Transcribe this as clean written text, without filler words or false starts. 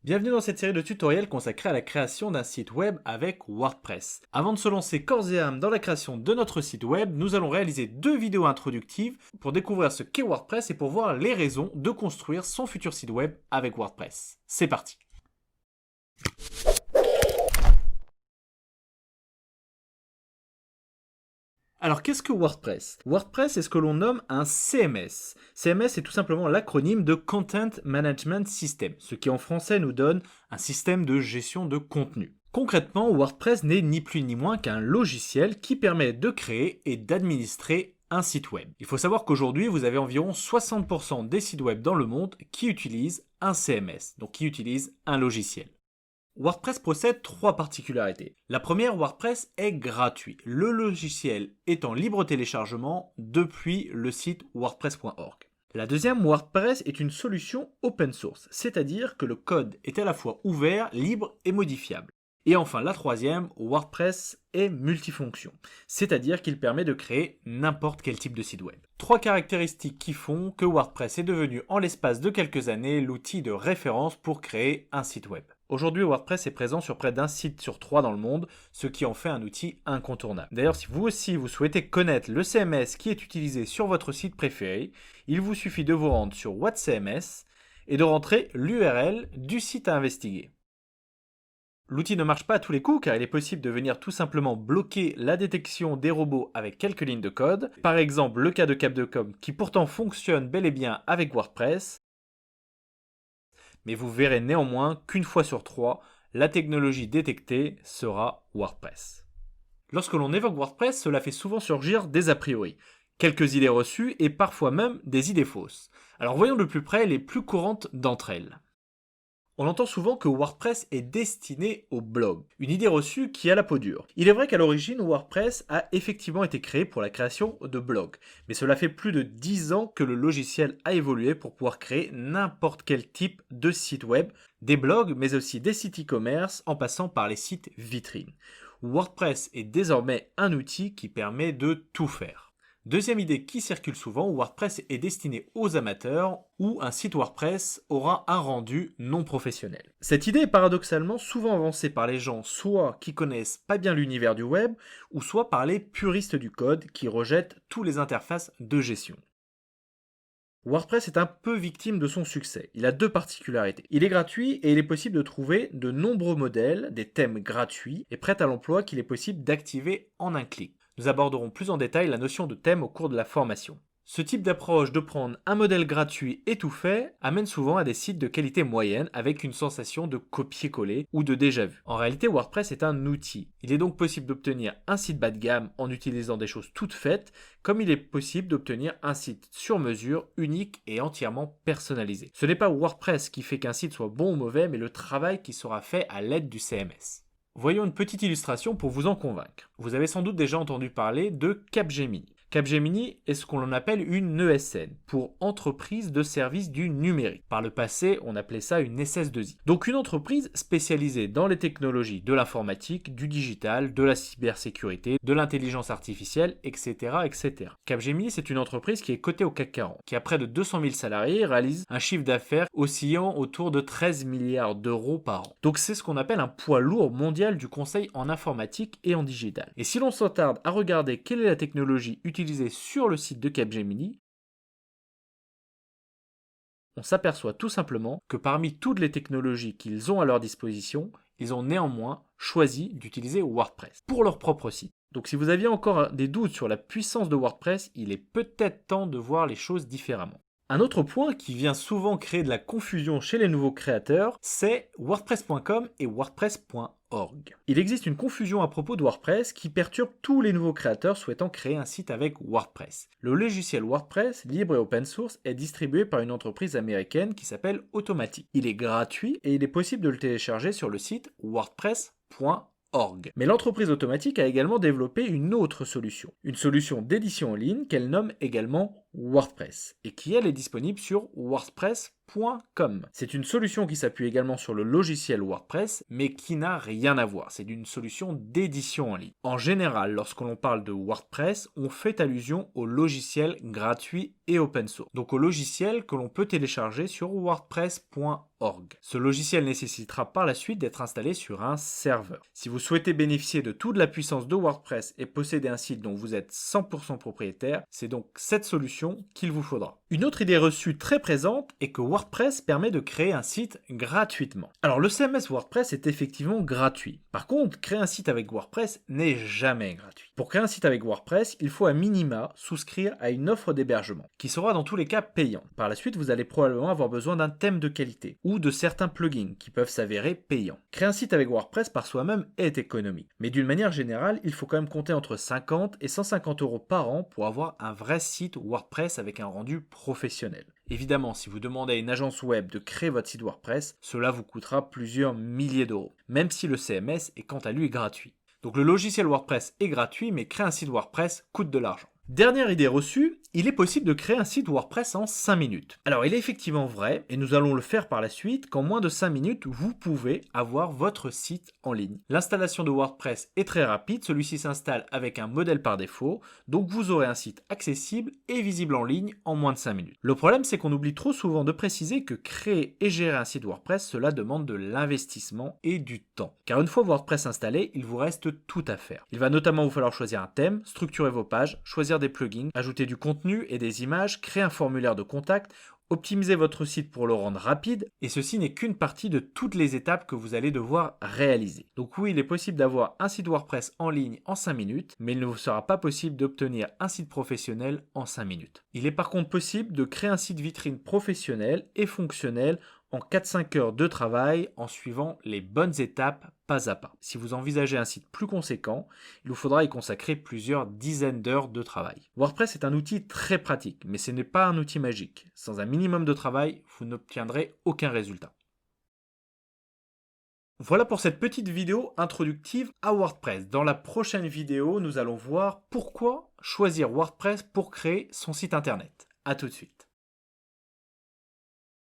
Bienvenue dans cette série de tutoriels consacrée à la création d'un site web avec WordPress. Avant de se lancer corps et âme dans la création de notre site web, nous allons réaliser deux vidéos introductives pour découvrir ce qu'est WordPress et pour voir les raisons de construire son futur site web avec WordPress. C'est parti! Alors qu'est-ce que WordPress? WordPress est ce que l'on nomme un CMS. CMS est tout simplement l'acronyme de Content Management System, ce qui en français nous donne un système de gestion de contenu. Concrètement, WordPress n'est ni plus ni moins qu'un logiciel qui permet de créer et d'administrer un site web. Il faut savoir qu'aujourd'hui, vous avez environ 60% des sites web dans le monde qui utilisent un CMS, donc qui utilisent un logiciel. WordPress possède trois particularités. La première, WordPress est gratuit. Le logiciel est en libre téléchargement depuis le site wordpress.org. La deuxième, WordPress est une solution open source, c'est-à-dire que le code est à la fois ouvert, libre et modifiable. Et enfin, la troisième, WordPress est multifonction, c'est-à-dire qu'il permet de créer n'importe quel type de site web. Trois caractéristiques qui font que WordPress est devenu en l'espace de quelques années l'outil de référence pour créer un site web. Aujourd'hui, WordPress est présent sur près d'un site sur trois dans le monde, ce qui en fait un outil incontournable. D'ailleurs, si vous aussi vous souhaitez connaître le CMS qui est utilisé sur votre site préféré, il vous suffit de vous rendre sur WhatCMS et de rentrer l'URL du site à investiguer. L'outil ne marche pas à tous les coups car il est possible de venir tout simplement bloquer la détection des robots avec quelques lignes de code. Par exemple, le cas de Capdecom qui pourtant fonctionne bel et bien avec WordPress. Mais vous verrez néanmoins qu'une fois sur trois, la technologie détectée sera WordPress. Lorsque l'on évoque WordPress, cela fait souvent surgir des a priori, quelques idées reçues et parfois même des idées fausses. Alors voyons de plus près les plus courantes d'entre elles. On entend souvent que WordPress est destiné au blog, une idée reçue qui a la peau dure. Il est vrai qu'à l'origine, WordPress a effectivement été créé pour la création de blogs, mais cela fait plus de 10 ans que le logiciel a évolué pour pouvoir créer n'importe quel type de site web, des blogs, mais aussi des sites e-commerce en passant par les sites vitrines. WordPress est désormais un outil qui permet de tout faire. Deuxième idée qui circule souvent, WordPress est destiné aux amateurs où un site WordPress aura un rendu non professionnel. Cette idée est paradoxalement souvent avancée par les gens soit qui connaissent pas bien l'univers du web ou soit par les puristes du code qui rejettent toutes les interfaces de gestion. WordPress est un peu victime de son succès. Il a deux particularités. Il est gratuit et il est possible de trouver de nombreux modèles, des thèmes gratuits et prêts à l'emploi qu'il est possible d'activer en un clic. Nous aborderons plus en détail la notion de thème au cours de la formation. Ce type d'approche de prendre un modèle gratuit et tout fait amène souvent à des sites de qualité moyenne avec une sensation de copier-coller ou de déjà-vu. En réalité, WordPress est un outil. Il est donc possible d'obtenir un site bas de gamme en utilisant des choses toutes faites, comme il est possible d'obtenir un site sur mesure, unique et entièrement personnalisé. Ce n'est pas WordPress qui fait qu'un site soit bon ou mauvais, mais le travail qui sera fait à l'aide du CMS. Voyons une petite illustration pour vous en convaincre. Vous avez sans doute déjà entendu parler de Capgemini. Capgemini est ce qu'on appelle une ESN, pour entreprise de services du numérique. Par le passé, on appelait ça une SS2I. Donc une entreprise spécialisée dans les technologies de l'informatique, du digital, de la cybersécurité, de l'intelligence artificielle, etc., etc. Capgemini, c'est une entreprise qui est cotée au CAC 40, qui a près de 200 000 salariés et réalise un chiffre d'affaires oscillant autour de 13 milliards d'euros par an. Donc c'est ce qu'on appelle un poids lourd mondial du conseil en informatique et en digital. Et si l'on s'attarde à regarder quelle est la technologie utilisée sur le site de Capgemini, on s'aperçoit tout simplement que parmi toutes les technologies qu'ils ont à leur disposition, ils ont néanmoins choisi d'utiliser WordPress pour leur propre site. Donc si vous aviez encore des doutes sur la puissance de WordPress, il est peut-être temps de voir les choses différemment. Un autre point qui vient souvent créer de la confusion chez les nouveaux créateurs, c'est WordPress.com et WordPress.org. Il existe une confusion à propos de WordPress qui perturbe tous les nouveaux créateurs souhaitant créer un site avec WordPress. Le logiciel WordPress, libre et open source, est distribué par une entreprise américaine qui s'appelle Automattic. Il est gratuit et il est possible de le télécharger sur le site WordPress.org. Mais l'entreprise Automattic a également développé une autre solution, une solution d'édition en ligne qu'elle nomme également WordPress et qui elle est disponible sur wordpress.com. C'est une solution qui s'appuie également sur le logiciel WordPress mais qui n'a rien à voir. C'est une solution d'édition en ligne. En général, lorsque l'on parle de WordPress, on fait allusion au logiciel gratuit et open source. Donc au logiciel que l'on peut télécharger sur wordpress.org. Ce logiciel nécessitera par la suite d'être installé sur un serveur. Si vous souhaitez bénéficier de toute la puissance de WordPress et posséder un site dont vous êtes 100% propriétaire, c'est donc cette solution qu'il vous faudra. Une autre idée reçue très présente est que WordPress permet de créer un site gratuitement. Alors le CMS WordPress est effectivement gratuit. Par contre, créer un site avec WordPress n'est jamais gratuit. Pour créer un site avec WordPress, il faut à minima souscrire à une offre d'hébergement, qui sera dans tous les cas payant. Par la suite, vous allez probablement avoir besoin d'un thème de qualité, ou de certains plugins qui peuvent s'avérer payants. Créer un site avec WordPress par soi-même est économique, mais d'une manière générale, il faut quand même compter entre 50 et 150 € par an pour avoir un vrai site WordPress avec un rendu professionnel. Évidemment, si vous demandez à une agence web de créer votre site WordPress, cela vous coûtera plusieurs milliers d'euros, même si le CMS est quant à lui gratuit. Donc le logiciel WordPress est gratuit, mais créer un site WordPress coûte de l'argent. Dernière idée reçue, il est possible de créer un site WordPress en 5 minutes. Alors il est effectivement vrai, et nous allons le faire par la suite, qu'en moins de 5 minutes, vous pouvez avoir votre site en ligne. L'installation de WordPress est très rapide, celui-ci s'installe avec un modèle par défaut, donc vous aurez un site accessible et visible en ligne en moins de 5 minutes. Le problème, c'est qu'on oublie trop souvent de préciser que créer et gérer un site WordPress, cela demande de l'investissement et du temps. Car une fois WordPress installé, il vous reste tout à faire. Il va notamment vous falloir choisir un thème, structurer vos pages, choisir des plugins, ajouter du contenu et des images, créer un formulaire de contact, optimiser votre site pour le rendre rapide, et ceci n'est qu'une partie de toutes les étapes que vous allez devoir réaliser. Donc oui, il est possible d'avoir un site WordPress en ligne en 5 minutes, mais il ne vous sera pas possible d'obtenir un site professionnel en 5 minutes. Il est par contre possible de créer un site vitrine professionnel et fonctionnel en 4-5 heures de travail en suivant les bonnes étapes pas à pas. Si vous envisagez un site plus conséquent, il vous faudra y consacrer plusieurs dizaines d'heures de travail. WordPress est un outil très pratique, mais ce n'est pas un outil magique. Sans un minimum de travail, vous n'obtiendrez aucun résultat. Voilà pour cette petite vidéo introductive à WordPress. Dans la prochaine vidéo, nous allons voir pourquoi choisir WordPress pour créer son site internet. À tout de suite.